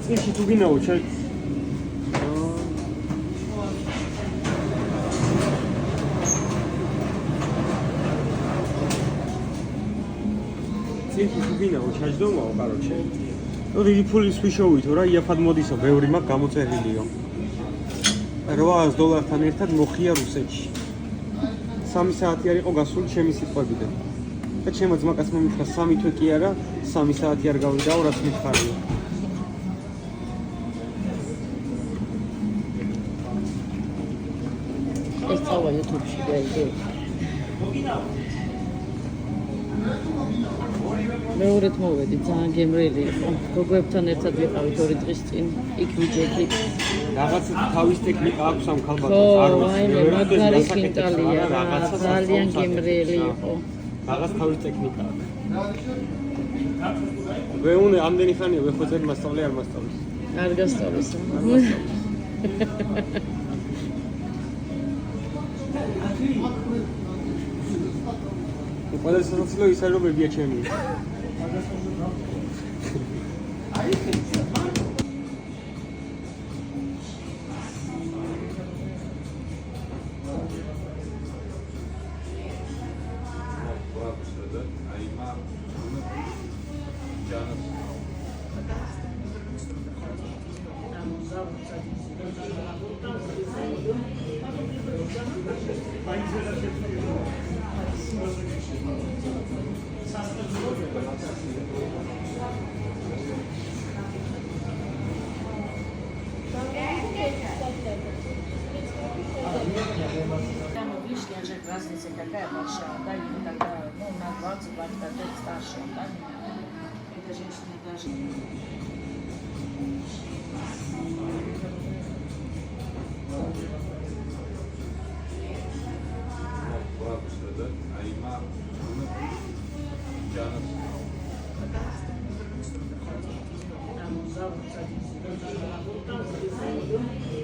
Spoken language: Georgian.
წიში თუ გინაო ჩაი წიში თუ გინაო ჩაჯდომაო კაროჩე როდი ფულის ვიშოვით რა იაფად მოდისო ბევრი მაგ გამოწერილიო $800 ერთად მოხია რუსეთში 3 საათი არ იყო გასული ჩემი სიტყვებიდან და ჩემო ძმაკაც მომითხრა 3 თვე კი არა 3 საათი არ გავიდაო რაც მითხარია ეს წავა YouTube-ში გაიგე მეორედ მოვედი ძალიან გემრიელი იყო გოგოებთან ერთად ვიყავით 2 დღის წინ იქ ვიჯექით რაღაც თავის ტექნიკა აქვს ამ ქალბატონს არ ვიცი მაგარი ხინკალია რაღაცა ძალიან გემრიელი იყო რაღაც თავის ტექნიკა აქვს ვეუნე ამდენი ხანია ვეხოძერ მასწავლე არ მასწავლის არ გასწავლის ყველა სასაცილო ისე რომ მებია ჩემი Разница такая большая, да, или такая, ну, на 20-25 лет старше, да, эта женщина даже...